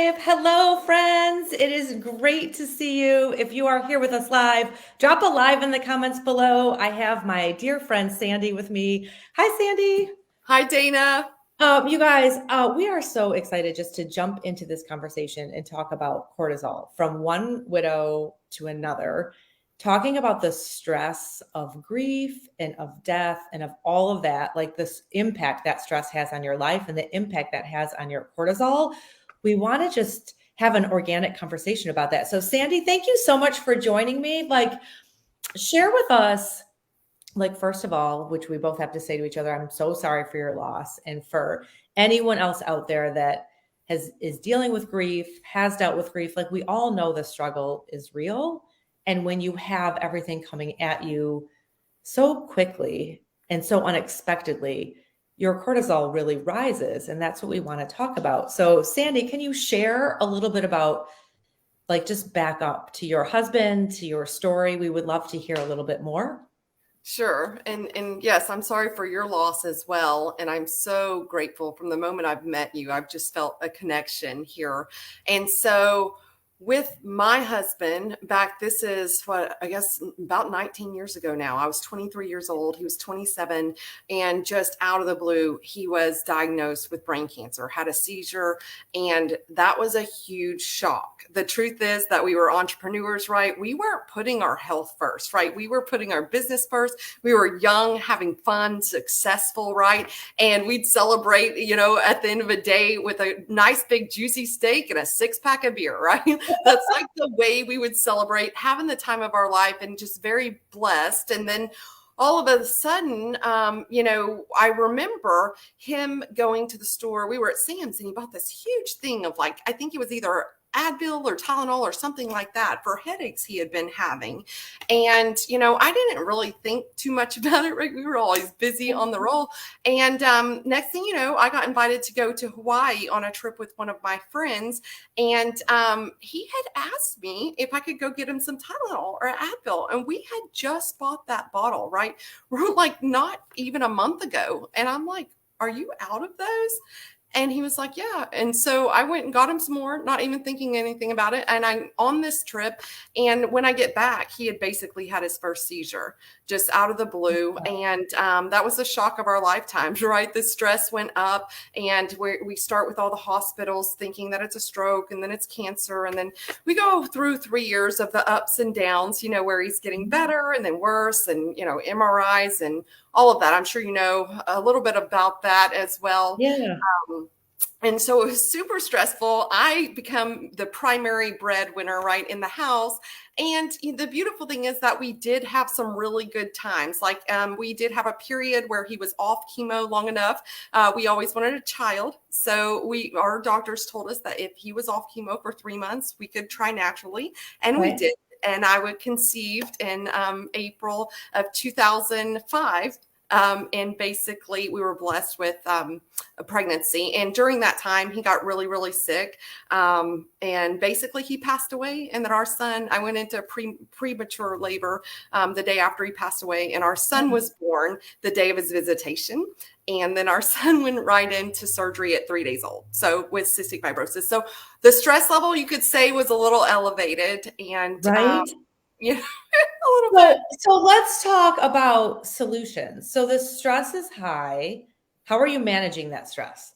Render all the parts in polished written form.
live. Hello, friends. It is great to see you. If you are here with us live, drop a live in the comments below. I have my dear friend Sandy with me. Hi, Sandy. Hi, Dana. You guys, we are so excited just to jump into this conversation and talk about cortisol from one widow to another, talking about the stress of grief and of death and of all of that, like this impact that stress has on your life and the impact that has on your cortisol. We want to just have an organic conversation about that. So, Sandy, thank you so much for joining me. Share with us, first of all, which we both have to say to each other, I'm so sorry for your loss. And for anyone else out there that is dealing with grief, has dealt with grief, like we all know the struggle is real. And when you have everything coming at you so quickly and so unexpectedly, your cortisol really rises. And that's what we want to talk about. So, Sandy, can you share a little bit about, just back up to your husband, to your story? We would love to hear a little bit more. Sure. And yes, I'm sorry for your loss as well. And I'm so grateful from the moment I've met you. I've just felt a connection here. And so with my husband back, this is what I guess about 19 years ago now. I was 23 years old. He was 27. And just out of the blue, he was diagnosed with brain cancer, had a seizure. And that was a huge shock. The truth is that we were entrepreneurs, right? We weren't putting our health first, right? We were putting our business first. We were young, having fun, successful, right? And we'd celebrate, at the end of a day with a nice big juicy steak and a 6-pack of beer, right? That's like the way we would celebrate having the time of our life and just very blessed. And then all of a sudden, I remember him going to the store. We were at Sam's and he bought this huge thing of I think it was either Advil or Tylenol or something like that for headaches he had been having. And, I didn't really think too much about it, right? We were always busy on the roll. And next thing you know, I got invited to go to Hawaii on a trip with one of my friends. And he had asked me if I could go get him some Tylenol or Advil. And we had just bought that bottle, right? We're not even a month ago. And I'm like, are you out of those? And he was like, yeah. And so I went and got him some more, not even thinking anything about it. And I'm on this trip. And when I get back, he had basically had his first seizure just out of the blue. And that was the shock of our lifetimes, right? The stress went up and we start with all the hospitals thinking that it's a stroke and then it's cancer. And then we go through 3 years of the ups and downs, where he's getting better and then worse and, MRIs and all of that. I'm sure you know a little bit about that as well. Yeah. And so it was super stressful. I become the primary breadwinner, right, in the house. And the beautiful thing is that we did have some really good times. We did have a period where he was off chemo long enough. We always wanted a child. So our doctors told us that if he was off chemo for 3 months, we could try naturally. And we did. And I was conceived in April of 2005. And basically we were blessed with a pregnancy. And during that time, he got really, really sick. And basically he passed away. And then our son, I went into premature labor the day after he passed away. And our son was born the day of his visitation. And then our son went right into surgery at 3 days old. So with cystic fibrosis. So the stress level, you could say, was a little elevated. And right. A little bit. So let's talk about solutions. So the stress is high. How are you managing that stress?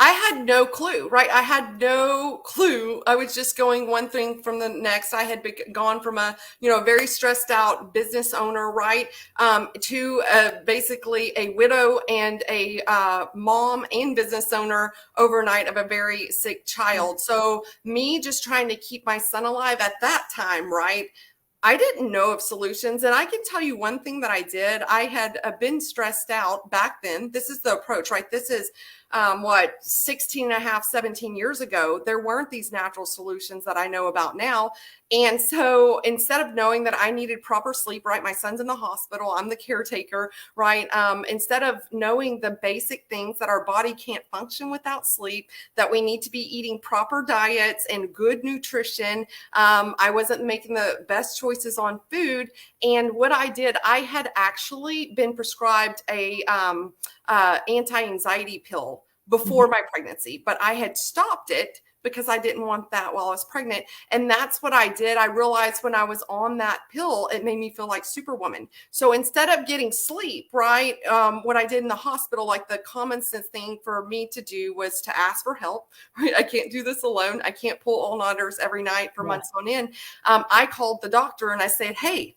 I had no clue, right? I had no clue. I was just going one thing from the next. I had gone from a very stressed out business owner, right, to basically a widow and a mom and business owner overnight of a very sick child. So me just trying to keep my son alive at that time, right? I didn't know of solutions. And I can tell you one thing that I did. I had been stressed out back then. This is the approach, right? This is 16 and a half, 17 years ago. There weren't these natural solutions that I know about now. And so instead of knowing that I needed proper sleep, right? My son's in the hospital. I'm the caretaker, right? Instead of knowing the basic things that our body can't function without sleep, that we need to be eating proper diets and good nutrition. I wasn't making the best choices on food. And what I did, I had actually been prescribed a anti-anxiety pill before my pregnancy, but I had stopped it because I didn't want that while I was pregnant. And that's what I did. I realized when I was on that pill, it made me feel like Superwoman. So instead of getting sleep, right, what I did in the hospital, like the common sense thing for me to do was to ask for help, right? I can't do this alone. I can't pull all-nighters every night for months on end. I called the doctor and I said, hey,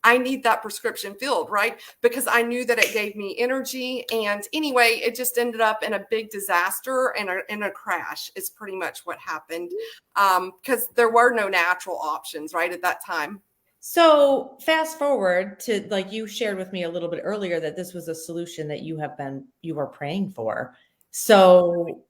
I need that prescription filled, right? Because I knew that it gave me energy. And anyway, it just ended up in a big disaster and in a crash is pretty much what happened. Because there were no natural options, right, at that time. So fast forward to, like, you shared with me a little bit earlier that this was a solution that you were praying for. So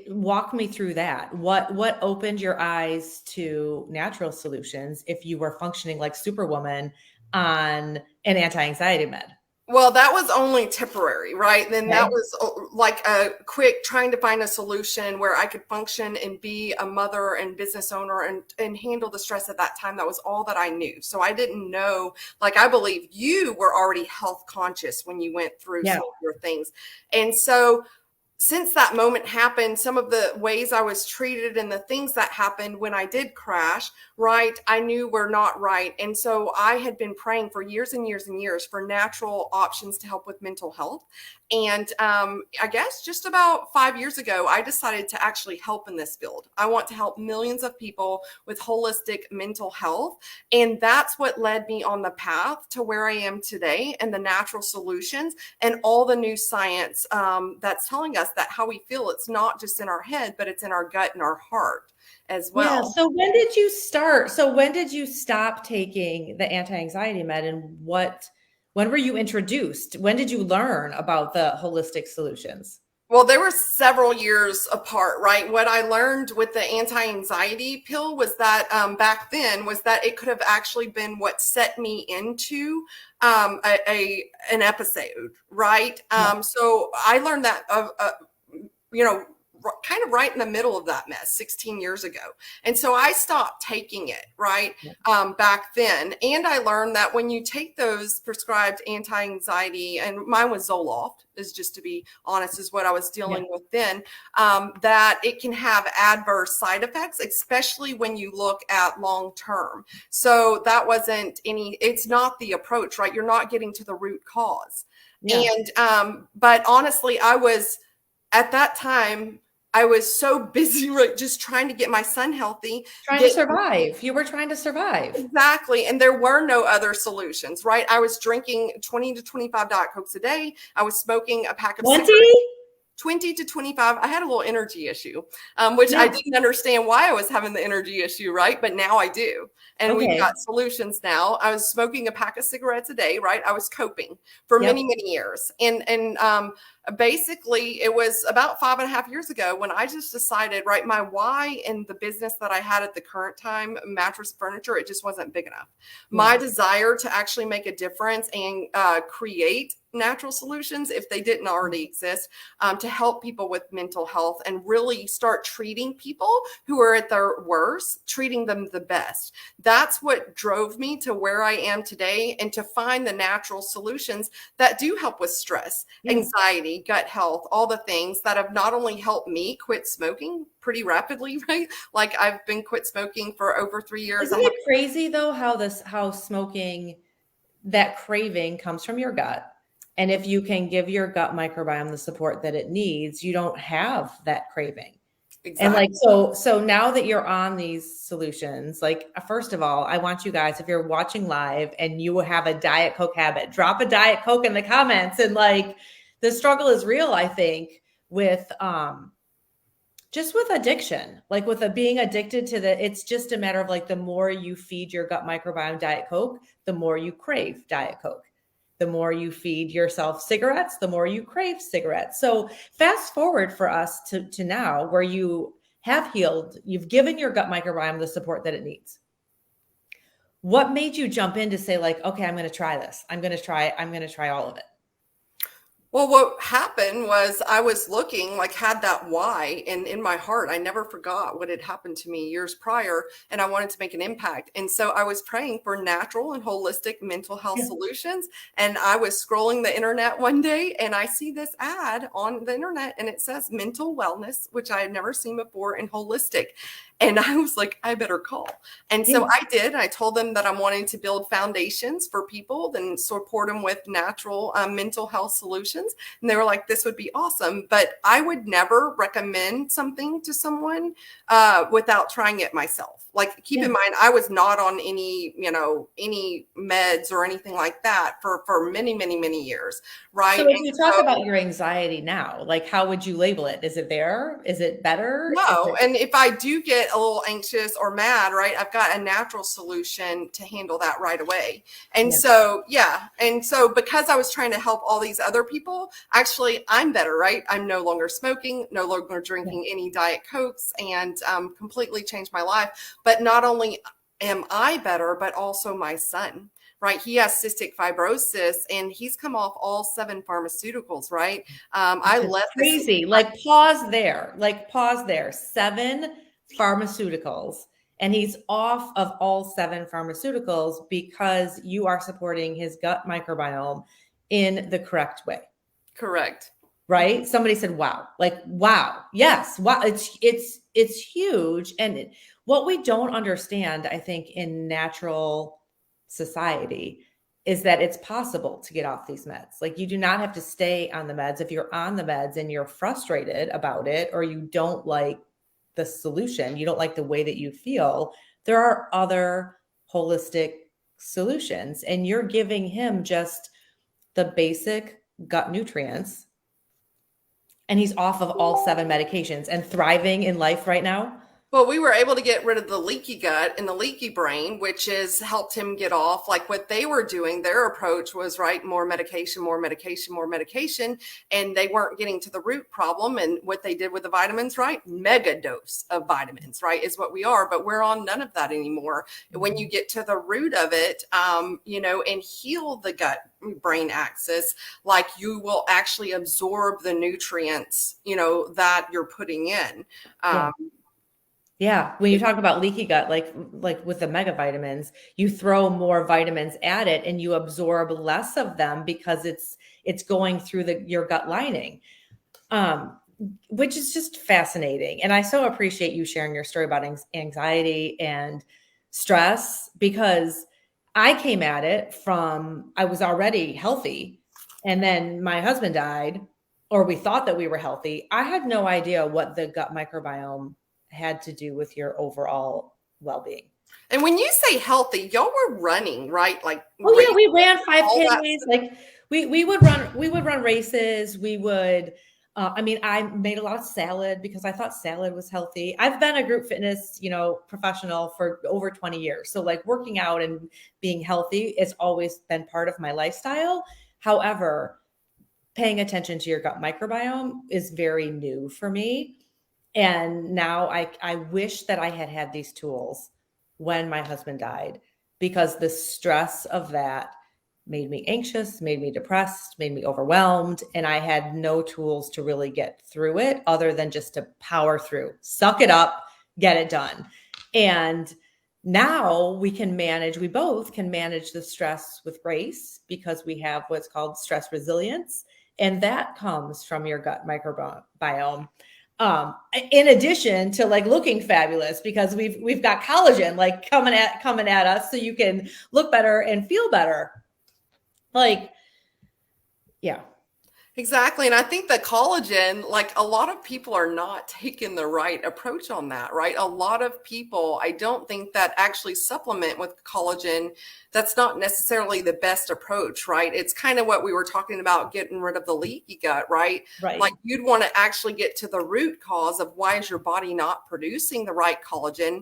walk me through that. What opened your eyes to natural solutions if you were functioning like Superwoman on an anti-anxiety med? Well, that was only temporary, right? Then Okay. that was like a quick trying to find a solution where I could function and be a mother and business owner and handle the stress at that time. That was all that I knew. So I didn't know, like, I believe you were already health conscious when you went through some of your things. And so since that moment happened, some of the ways I was treated and the things that happened when I did crash, right, I knew were not right. And so I had been praying for years and years and years for natural options to help with mental health. And I guess just about 5 years ago, I decided to actually help in this field. I want to help millions of people with holistic mental health. And that's what led me on the path to where I am today and the natural solutions and all the new science that's telling us that how we feel, it's not just in our head, but it's in our gut and our heart as well. Yeah. So when did you start? So when did you stop taking the anti-anxiety med, and when were you introduced? When did you learn about the holistic solutions? Well, there were several years apart, right? What I learned with the anti-anxiety pill was that back then was that it could have actually been what set me into an episode, right? So I learned that you know, kind of right in the middle of that mess 16 years ago. And so I stopped taking it, right, back then. And I learned that when you take those prescribed anti-anxiety, and mine was Zoloft, is just to be honest, is what I was dealing with then, that it can have adverse side effects, especially when you look at long term. So that wasn't it's not the approach, right? You're not getting to the root cause. And, but honestly, at that time, I was so busy, right, just trying to get my son healthy. Trying to survive. You were trying to survive. Exactly. And there were no other solutions, right? I was drinking 20 to 25 Diet Cokes a day. I was smoking a pack of 20? cigarettes. 20 to 25. I had a little energy issue, which I didn't understand why I was having the energy issue, right? But now I do. And we've got solutions now. I was smoking a pack of cigarettes a day, right? I was coping for many, many years. And basically it was about 5.5 years ago when I just decided, right, my why in the business that I had at the current time, mattress furniture, it just wasn't big enough. My desire to actually make a difference and create natural solutions, if they didn't already exist, to help people with mental health and really start treating people who are at their worst, treating them the best. That's what drove me to where I am today, and to find the natural solutions that do help with stress, anxiety, gut health, all the things that have not only helped me quit smoking pretty rapidly, right? Like I've been quit smoking for over 3 years. Isn't it crazy though how smoking, that craving comes from your gut? And if you can give your gut microbiome the support that it needs, you don't have that craving. Exactly. And like, so now that you're on these solutions, like, first of all, I want you guys, if you're watching live and you have a Diet Coke habit, drop a Diet Coke in the comments. And like, the struggle is real, I think, with, just with addiction, like with being addicted to it's just a matter of like, the more you feed your gut microbiome Diet Coke, the more you crave Diet Coke. The more you feed yourself cigarettes, the more you crave cigarettes. So fast forward for us to now, where you have healed, you've given your gut microbiome the support that it needs. What made you jump in to say like, okay, I'm going to try this. I'm going to try all of it? Well, what happened was I was looking, like, had that why, and in my heart, I never forgot what had happened to me years prior, and I wanted to make an impact. And so I was praying for natural and holistic mental health Yeah. solutions. And I was scrolling the internet one day, and I see this ad on the internet, and it says mental wellness, which I had never seen before, and holistic. And I was like, I better call. And so Yeah. I did. I told them that I'm wanting to build foundations for people, then support them with natural mental health solutions. And they were like, this would be awesome. But I would never recommend something to someone without trying it myself. Like, keep Yeah. in mind, I was not on any, any meds or anything like that for many, many, many years. Right. So if And you talk so, about your anxiety now, like how would you label it? Is it there? Is it better? Is no, it and if I do get a little anxious or mad, right, I've got a natural solution to handle that right away. And yeah. so, yeah. And so because I was trying to help all these other people, actually I'm better, right? I'm no longer smoking, no longer Yeah. drinking any Diet Cokes, and completely changed my life. But not only am I better, but also my son. Right, he has cystic fibrosis, and he's come off all 7 pharmaceuticals. Right, I Which is left the crazy. Like pause there. Like pause there. 7 pharmaceuticals. And he's off of all 7 pharmaceuticals because you are supporting his gut microbiome in the correct way. correct. Right? Somebody said, wow. Like, wow. Yes. Wow. It's huge. And what we don't understand, I think, in natural society is that it's possible to get off these meds. Like, you do not have to stay on the meds. If you're on the meds and you're frustrated about it, or you don't like the solution, you don't like the way that you feel, there are other holistic solutions. And you're giving him just the basic gut nutrients, and he's off of all 7 medications and thriving in life right now. Well, we were able to get rid of the leaky gut and the leaky brain, which has helped him get off. Like, what they were doing, their approach was, right, more medication, more medication, more medication. And they weren't getting to the root problem. And what they did with the vitamins, right, mega dose of vitamins, right, is what we are. But we're on none of that anymore. When you get to the root of it, and heal the gut brain axis, like, you will actually absorb the nutrients, that you're putting in. Yeah. Yeah, when you talk about leaky gut, like with the mega vitamins, you throw more vitamins at it and you absorb less of them because it's going through your gut lining, um, which is just fascinating. And I so appreciate you sharing your story about anxiety and stress, because I came at it from, I was already healthy, and then my husband died, or we thought that we were healthy. I had no idea what the gut microbiome had to do with your overall well-being. And when you say healthy, y'all were running, right? Like, Oh yeah, we ran all that. 5Ks. Like we would run races. We would I mean, I made a lot of salad because I thought salad was healthy. I've been a group fitness, professional for over 20 years. So like working out and being healthy has always been part of my lifestyle. However, paying attention to your gut microbiome is very new for me. And now I wish that I had had these tools when my husband died, because the stress of that made me anxious, made me depressed, made me overwhelmed. And I had no tools to really get through it other than just to power through, suck it up, get it done. And now we both can manage the stress with grace, because we have what's called stress resilience. And that comes from your gut microbiome. In addition to like looking fabulous, because we've got collagen like coming at us, so you can look better and feel better. Like, yeah. Exactly. And I think the collagen, like, a lot of people are not taking the right approach on that, right? A lot of people, I don't think, that actually supplement with collagen. That's not necessarily the best approach, right? It's kind of what we were talking about, getting rid of the leaky gut, right? Right. Like, you'd want to actually get to the root cause of why is your body not producing the right collagen.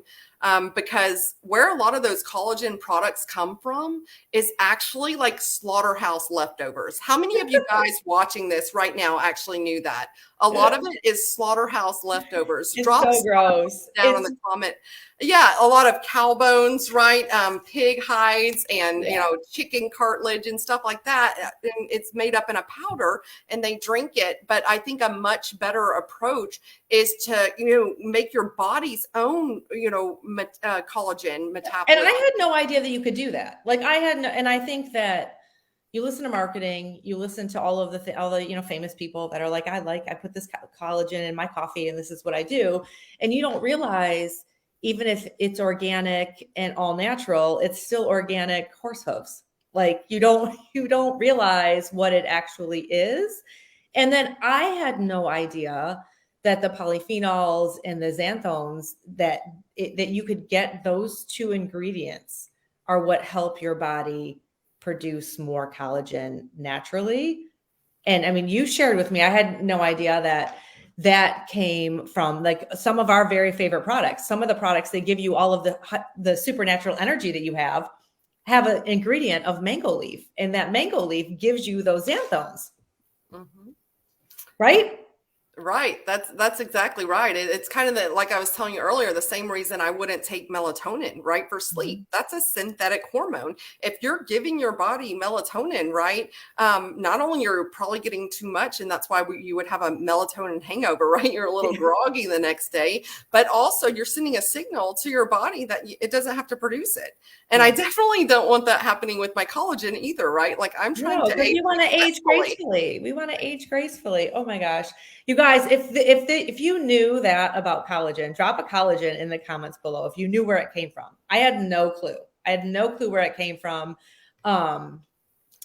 because where a lot of those collagen products come from is actually like slaughterhouse leftovers. How many of you guys watching this right now actually knew that? A lot of it is slaughterhouse leftovers. It's Drop so gross. down in the comment. Yeah, a lot of cow bones, right? Pig hides and chicken cartilage and stuff like that. And it's made up in a powder and they drink it. But I think a much better approach is to make your body's own collagen metabolism. And I had no idea that you could do that. Like I had no, and I think that you listen to marketing, you listen to all the famous people that are like, I put this collagen in my coffee and this is what I do. And you don't realize, even if it's organic and all natural, it's still organic horse hooves. Like you don't realize what it actually is. And then I had no idea that the polyphenols and the xanthones that you could get, those two ingredients are what help your body produce more collagen naturally. And I mean, you shared with me, I had no idea that came from like some of our very favorite products. Some of the products that give you all of the supernatural energy that you have an ingredient of mango leaf, and that mango leaf gives you those xanthones. Mm-hmm. Right? Right. That's exactly right. It's kind of like I was telling you earlier, the same reason I wouldn't take melatonin, right, for sleep. Mm-hmm. That's a synthetic hormone. If you're giving your body melatonin, right, not only you're probably getting too much, and that's why you would have a melatonin hangover, right? You're a little groggy the next day, but also you're sending a signal to your body that it doesn't have to produce it. And I definitely don't want that happening with my collagen either, right? Like I'm trying to age. You want to age gracefully. We want to age gracefully. Oh my gosh. You guys, if you knew that about collagen, drop a collagen in the comments below. If you knew where it came from, I had no clue. Where it came from.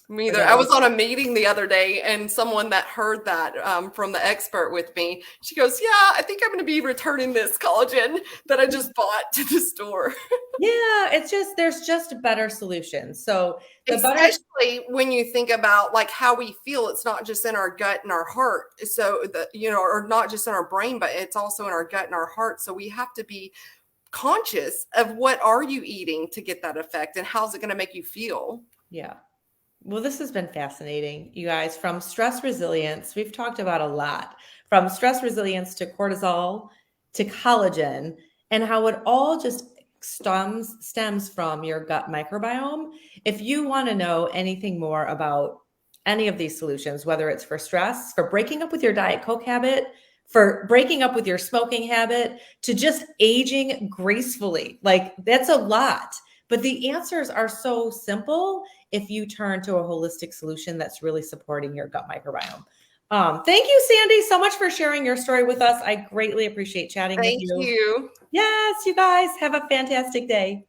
Me either. I was on a meeting the other day, and someone that heard that from the expert with me, she goes, "Yeah, I think I'm going to be returning this collagen that I just bought to the store." Yeah, there's just better solutions. So especially when you think about like how we feel, it's not just in our gut and our heart. So or not just in our brain, but it's also in our gut and our heart. So we have to be conscious of what are you eating to get that effect, and how's it going to make you feel? Yeah. Well, this has been fascinating, you guys. From stress resilience, we've talked about a lot. From stress resilience to cortisol to collagen, and how it all just stems from your gut microbiome. If you want to know anything more about any of these solutions, whether it's for stress, for breaking up with your Diet Coke habit, for breaking up with your smoking habit, to just aging gracefully, like that's a lot. But the answers are so simple if you turn to a holistic solution that's really supporting your gut microbiome. Thank you, Sandy, so much for sharing your story with us. I greatly appreciate chatting with you. Thank you. Yes, you guys have a fantastic day.